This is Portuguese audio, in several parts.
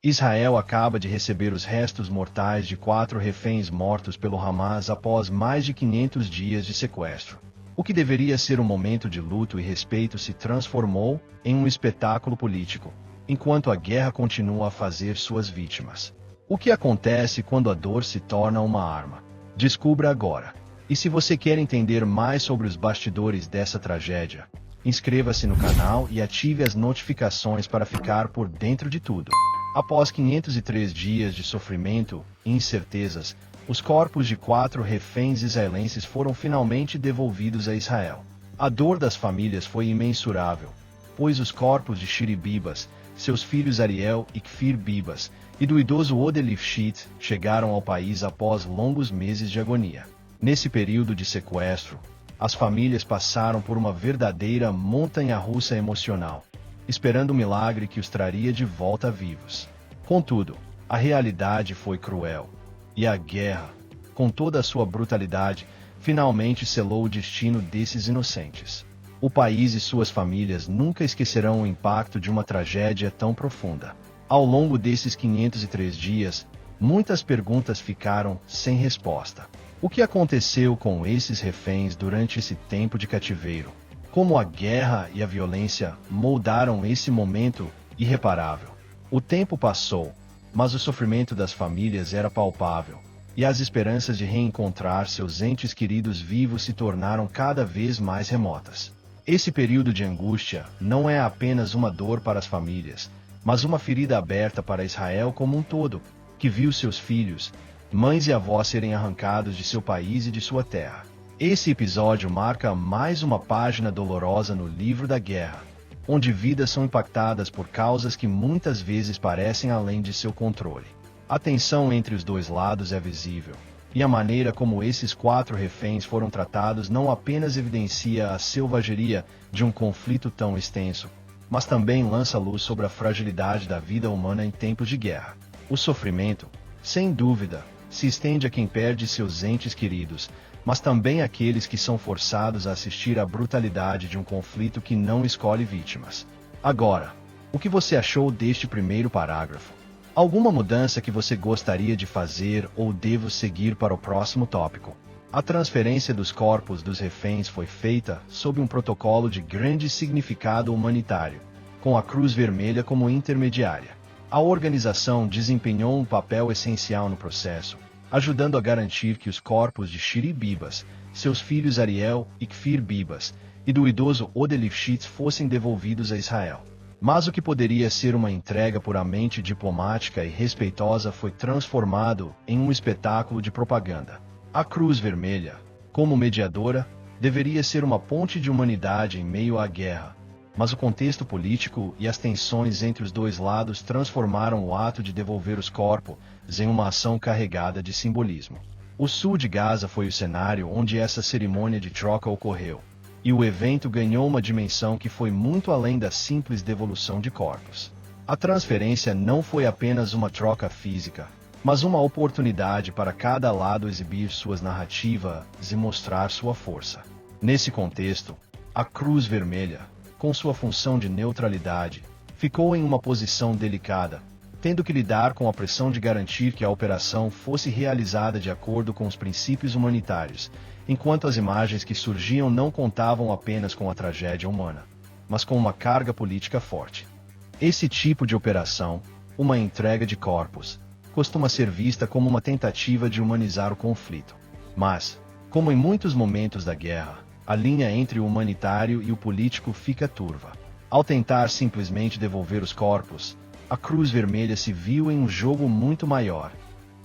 Israel acaba de receber os restos mortais de 4 reféns mortos pelo Hamas após mais de 500 dias de sequestro. O que deveria ser um momento de luto e respeito se transformou em um espetáculo político, enquanto a guerra continua a fazer suas vítimas. O que acontece quando a dor se torna uma arma? Descubra agora. E se você quer entender mais sobre os bastidores dessa tragédia, inscreva-se no canal e ative as notificações para ficar por dentro de tudo. Após 503 dias de sofrimento e incertezas, os corpos de 4 reféns israelenses foram finalmente devolvidos a Israel. A dor das famílias foi imensurável, pois os corpos de Shiri Bibas, seus filhos Ariel e Kfir Bibas, e do idoso Ode Lifshitz chegaram ao país após longos meses de agonia. Nesse período de sequestro, as famílias passaram por uma verdadeira montanha-russa emocional, esperando o milagre que os traria de volta vivos. Contudo, a realidade foi cruel, e a guerra, com toda a sua brutalidade, finalmente selou o destino desses inocentes. O país e suas famílias nunca esquecerão o impacto de uma tragédia tão profunda. Ao longo desses 503 dias, muitas perguntas ficaram sem resposta. O que aconteceu com esses reféns durante esse tempo de cativeiro? Como a guerra e a violência moldaram esse momento irreparável? O tempo passou, mas o sofrimento das famílias era palpável, e as esperanças de reencontrar seus entes queridos vivos se tornaram cada vez mais remotas. Esse período de angústia não é apenas uma dor para as famílias, mas uma ferida aberta para Israel como um todo, que viu seus filhos, mães e avós serem arrancados de seu país e de sua terra. Esse episódio marca mais uma página dolorosa no livro da guerra, onde vidas são impactadas por causas que muitas vezes parecem além de seu controle. A tensão entre os dois lados é visível, e a maneira como esses 4 reféns foram tratados não apenas evidencia a selvageria de um conflito tão extenso, mas também lança luz sobre a fragilidade da vida humana em tempos de guerra. O sofrimento, sem dúvida, se estende a quem perde seus entes queridos, mas também àqueles que são forçados a assistir à brutalidade de um conflito que não escolhe vítimas. Agora, o que você achou deste primeiro parágrafo? Alguma mudança que você gostaria de fazer ou devo seguir para o próximo tópico? A transferência dos corpos dos reféns foi feita sob um protocolo de grande significado humanitário, com a Cruz Vermelha como intermediária. A organização desempenhou um papel essencial no processo, ajudando a garantir que os corpos de Shiri Bibas, seus filhos Ariel e Kfir Bibas, e do idoso Ode Lifshitz fossem devolvidos a Israel. Mas o que poderia ser uma entrega puramente diplomática e respeitosa foi transformado em um espetáculo de propaganda. A Cruz Vermelha, como mediadora, deveria ser uma ponte de humanidade em meio à guerra, mas o contexto político e as tensões entre os dois lados transformaram o ato de devolver os corpos em uma ação carregada de simbolismo. O sul de Gaza foi o cenário onde essa cerimônia de troca ocorreu, e o evento ganhou uma dimensão que foi muito além da simples devolução de corpos. A transferência não foi apenas uma troca física, mas uma oportunidade para cada lado exibir suas narrativas e mostrar sua força. Nesse contexto, a Cruz Vermelha, com sua função de neutralidade, ficou em uma posição delicada, tendo que lidar com a pressão de garantir que a operação fosse realizada de acordo com os princípios humanitários, enquanto as imagens que surgiam não contavam apenas com a tragédia humana, mas com uma carga política forte. Esse tipo de operação, uma entrega de corpos, costuma ser vista como uma tentativa de humanizar o conflito. Mas, como em muitos momentos da guerra, a linha entre o humanitário e o político fica turva. Ao tentar simplesmente devolver os corpos, a Cruz Vermelha se viu em um jogo muito maior,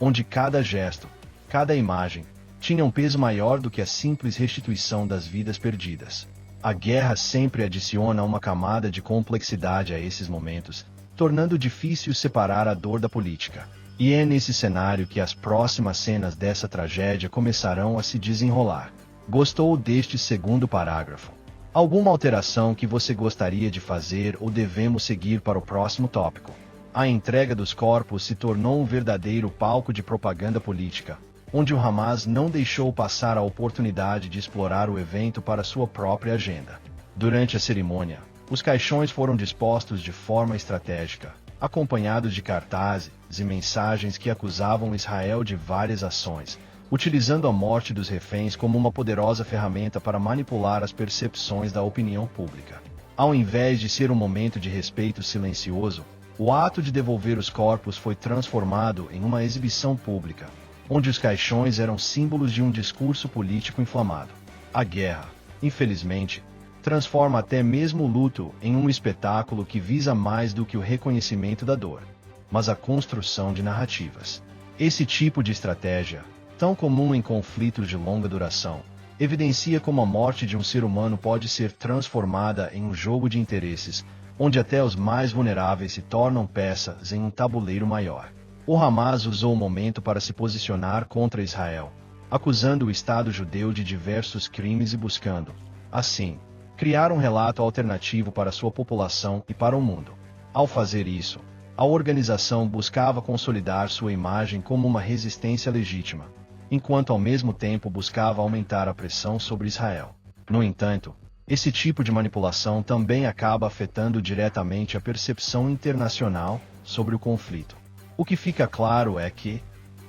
onde cada gesto, cada imagem, tinha um peso maior do que a simples restituição das vidas perdidas. A guerra sempre adiciona uma camada de complexidade a esses momentos, tornando difícil separar a dor da política. E é nesse cenário que as próximas cenas dessa tragédia começarão a se desenrolar. Gostou deste segundo parágrafo? Alguma alteração que você gostaria de fazer ou devemos seguir para o próximo tópico? A entrega dos corpos se tornou um verdadeiro palco de propaganda política, onde o Hamas não deixou passar a oportunidade de explorar o evento para sua própria agenda. Durante a cerimônia, os caixões foram dispostos de forma estratégica, acompanhados de cartazes e mensagens que acusavam Israel de várias ações, utilizando a morte dos reféns como uma poderosa ferramenta para manipular as percepções da opinião pública. Ao invés de ser um momento de respeito silencioso, o ato de devolver os corpos foi transformado em uma exibição pública, onde os caixões eram símbolos de um discurso político inflamado. A guerra, infelizmente, transforma até mesmo o luto em um espetáculo que visa mais do que o reconhecimento da dor, mas a construção de narrativas. Esse tipo de estratégia, tão comum em conflitos de longa duração, evidencia como a morte de um ser humano pode ser transformada em um jogo de interesses, onde até os mais vulneráveis se tornam peças em um tabuleiro maior. O Hamas usou o momento para se posicionar contra Israel, acusando o Estado judeu de diversos crimes e buscando, assim, criar um relato alternativo para sua população e para o mundo. Ao fazer isso, a organização buscava consolidar sua imagem como uma resistência legítima, enquanto ao mesmo tempo buscava aumentar a pressão sobre Israel. No entanto, esse tipo de manipulação também acaba afetando diretamente a percepção internacional sobre o conflito. O que fica claro é que,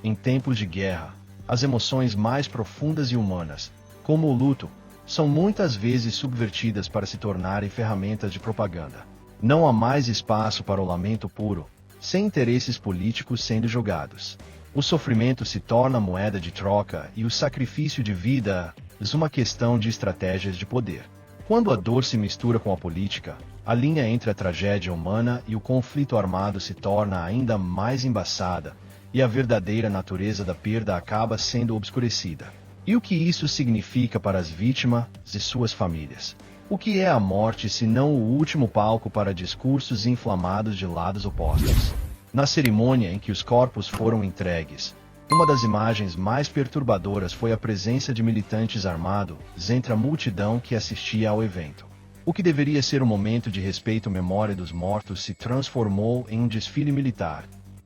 em tempos de guerra, as emoções mais profundas e humanas, como o luto, são muitas vezes subvertidas para se tornarem ferramentas de propaganda. Não há mais espaço para o lamento puro, sem interesses políticos sendo jogados. O sofrimento se torna moeda de troca e o sacrifício de vida é uma questão de estratégias de poder. Quando a dor se mistura com a política, a linha entre a tragédia humana e o conflito armado se torna ainda mais embaçada, e a verdadeira natureza da perda acaba sendo obscurecida. E o que isso significa para as vítimas e suas famílias? O que é a morte se não o último palco para discursos inflamados de lados opostos? Na cerimônia em que os corpos foram entregues, uma das imagens mais perturbadoras foi a presença de militantes armados entre a multidão que assistia ao evento. O que deveria ser um momento de respeito à memória dos mortos se transformou em um desfile militar,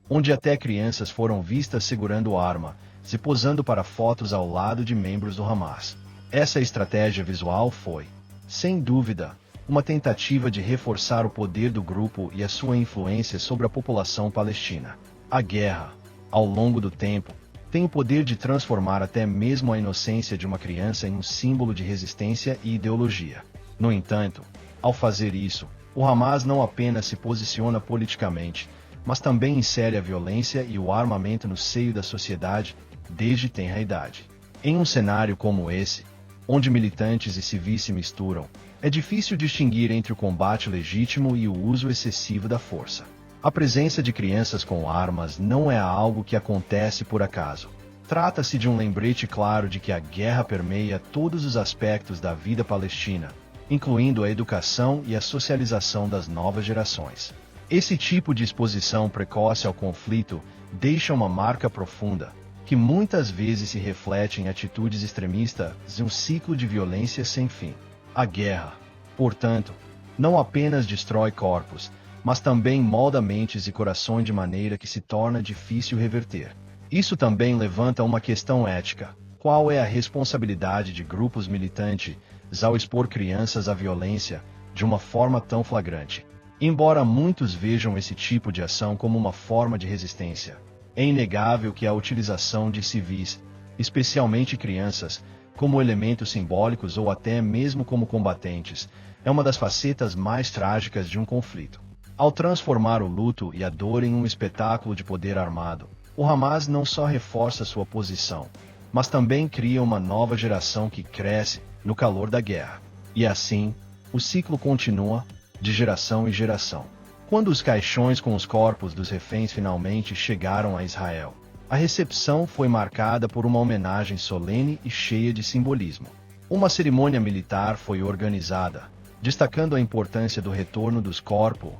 onde até crianças foram vistas segurando arma, se posando para fotos ao lado de membros do Hamas. Essa estratégia visual foi, sem dúvida, uma tentativa de reforçar o poder do grupo e a sua influência sobre a população palestina. A guerra, ao longo do tempo, tem o poder de transformar até mesmo a inocência de uma criança em um símbolo de resistência e ideologia. No entanto, ao fazer isso, o Hamas não apenas se posiciona politicamente, mas também insere a violência e o armamento no seio da sociedade, desde tenra idade. Em um cenário como esse, onde militantes e civis se misturam, é difícil distinguir entre o combate legítimo e o uso excessivo da força. A presença de crianças com armas não é algo que acontece por acaso. Trata-se de um lembrete claro de que a guerra permeia todos os aspectos da vida palestina, incluindo a educação e a socialização das novas gerações. Esse tipo de exposição precoce ao conflito deixa uma marca profunda, que muitas vezes se reflete em atitudes extremistas e um ciclo de violência sem fim. A guerra, portanto, não apenas destrói corpos, mas também molda mentes e corações de maneira que se torna difícil reverter. Isso também levanta uma questão ética. Qual é a responsabilidade de grupos militantes ao expor crianças à violência de uma forma tão flagrante? Embora muitos vejam esse tipo de ação como uma forma de resistência, é inegável que a utilização de civis, especialmente crianças, como elementos simbólicos ou até mesmo como combatentes, é uma das facetas mais trágicas de um conflito. Ao transformar o luto e a dor em um espetáculo de poder armado, o Hamas não só reforça sua posição, mas também cria uma nova geração que cresce no calor da guerra. E assim, o ciclo continua, de geração em geração. Quando os caixões com os corpos dos reféns finalmente chegaram a Israel, a recepção foi marcada por uma homenagem solene e cheia de simbolismo. Uma cerimônia militar foi organizada, destacando a importância do retorno dos corpos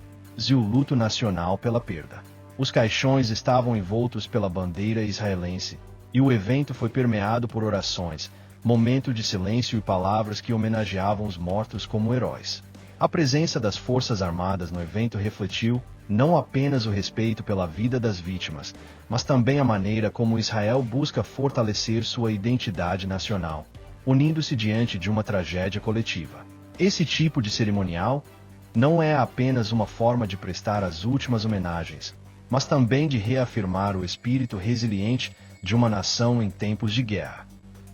e o luto nacional pela perda. Os caixões estavam envoltos pela bandeira israelense, e o evento foi permeado por orações, momento de silêncio e palavras que homenageavam os mortos como heróis. A presença das Forças Armadas no evento refletiu não apenas o respeito pela vida das vítimas, mas também a maneira como Israel busca fortalecer sua identidade nacional, unindo-se diante de uma tragédia coletiva. Esse tipo de cerimonial não é apenas uma forma de prestar as últimas homenagens, mas também de reafirmar o espírito resiliente de uma nação em tempos de guerra.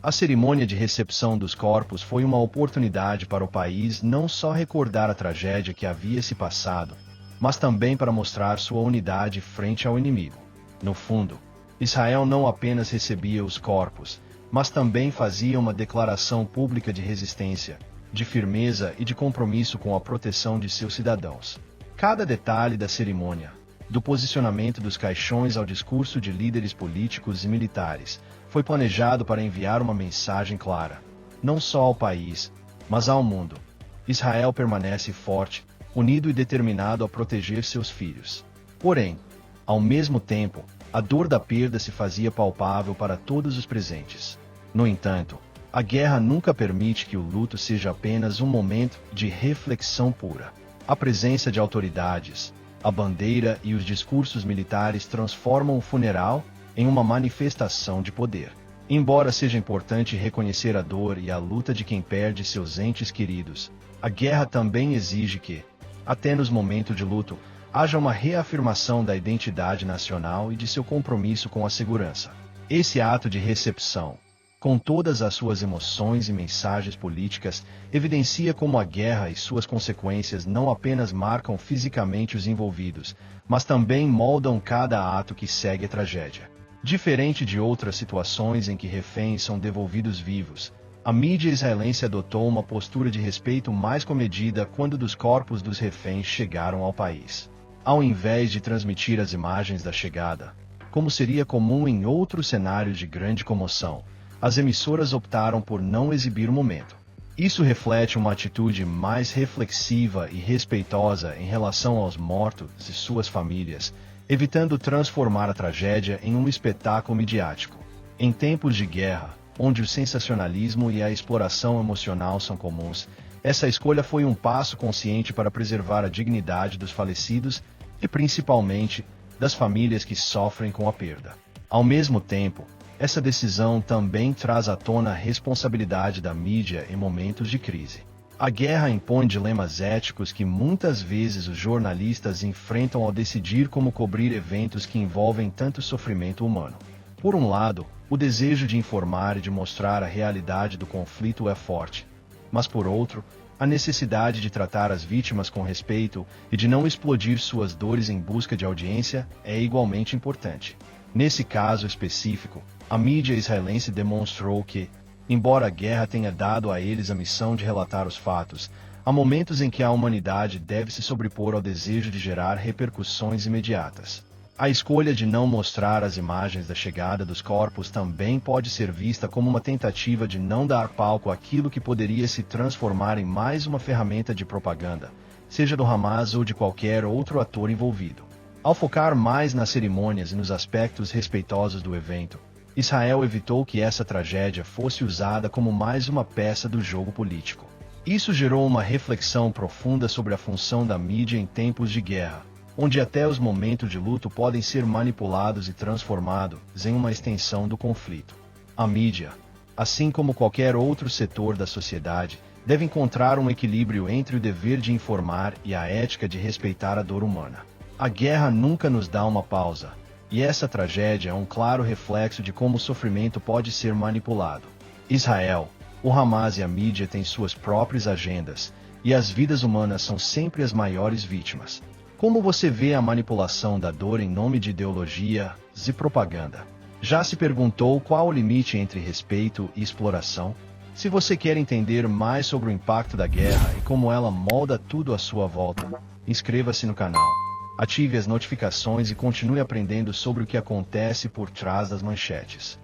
A cerimônia de recepção dos corpos foi uma oportunidade para o país não só recordar a tragédia que havia se passado, mas também para mostrar sua unidade frente ao inimigo. No fundo, Israel não apenas recebia os corpos, mas também fazia uma declaração pública de resistência, de firmeza e de compromisso com a proteção de seus cidadãos. Cada detalhe da cerimônia, do posicionamento dos caixões ao discurso de líderes políticos e militares, foi planejado para enviar uma mensagem clara, não só ao país, mas ao mundo. Israel permanece forte, unido e determinado a proteger seus filhos. Porém, ao mesmo tempo, a dor da perda se fazia palpável para todos os presentes. No entanto, a guerra nunca permite que o luto seja apenas um momento de reflexão pura. A presença de autoridades, a bandeira e os discursos militares transformam o funeral em uma manifestação de poder. Embora seja importante reconhecer a dor e a luta de quem perde seus entes queridos, a guerra também exige que, até nos momentos de luto, haja uma reafirmação da identidade nacional e de seu compromisso com a segurança. Esse ato de recepção, com todas as suas emoções e mensagens políticas, evidencia como a guerra e suas consequências não apenas marcam fisicamente os envolvidos, mas também moldam cada ato que segue a tragédia. Diferente de outras situações em que reféns são devolvidos vivos, a mídia israelense adotou uma postura de respeito mais comedida quando dos corpos dos reféns chegaram ao país. Ao invés de transmitir as imagens da chegada, como seria comum em outros cenários de grande comoção, as emissoras optaram por não exibir o momento. Isso reflete uma atitude mais reflexiva e respeitosa em relação aos mortos e suas famílias, evitando transformar a tragédia em um espetáculo midiático. Em tempos de guerra, onde o sensacionalismo e a exploração emocional são comuns, essa escolha foi um passo consciente para preservar a dignidade dos falecidos e, principalmente, das famílias que sofrem com a perda. Ao mesmo tempo, essa decisão também traz à tona a responsabilidade da mídia em momentos de crise. A guerra impõe dilemas éticos que muitas vezes os jornalistas enfrentam ao decidir como cobrir eventos que envolvem tanto sofrimento humano. Por um lado, o desejo de informar e de mostrar a realidade do conflito é forte, mas por outro, a necessidade de tratar as vítimas com respeito e de não explodir suas dores em busca de audiência é igualmente importante. Nesse caso específico, a mídia israelense demonstrou que, embora a guerra tenha dado a eles a missão de relatar os fatos, há momentos em que a humanidade deve se sobrepor ao desejo de gerar repercussões imediatas. A escolha de não mostrar as imagens da chegada dos corpos também pode ser vista como uma tentativa de não dar palco àquilo que poderia se transformar em mais uma ferramenta de propaganda, seja do Hamas ou de qualquer outro ator envolvido. Ao focar mais nas cerimônias e nos aspectos respeitosos do evento, Israel evitou que essa tragédia fosse usada como mais uma peça do jogo político. Isso gerou uma reflexão profunda sobre a função da mídia em tempos de guerra, onde até os momentos de luto podem ser manipulados e transformados em uma extensão do conflito. A mídia, assim como qualquer outro setor da sociedade, deve encontrar um equilíbrio entre o dever de informar e a ética de respeitar a dor humana. A guerra nunca nos dá uma pausa, e essa tragédia é um claro reflexo de como o sofrimento pode ser manipulado. Israel, o Hamas e a mídia têm suas próprias agendas, e as vidas humanas são sempre as maiores vítimas. Como você vê a manipulação da dor em nome de ideologia e propaganda? Já se perguntou qual o limite entre respeito e exploração? Se você quer entender mais sobre o impacto da guerra e como ela molda tudo à sua volta, inscreva-se no canal, ative as notificações e continue aprendendo sobre o que acontece por trás das manchetes.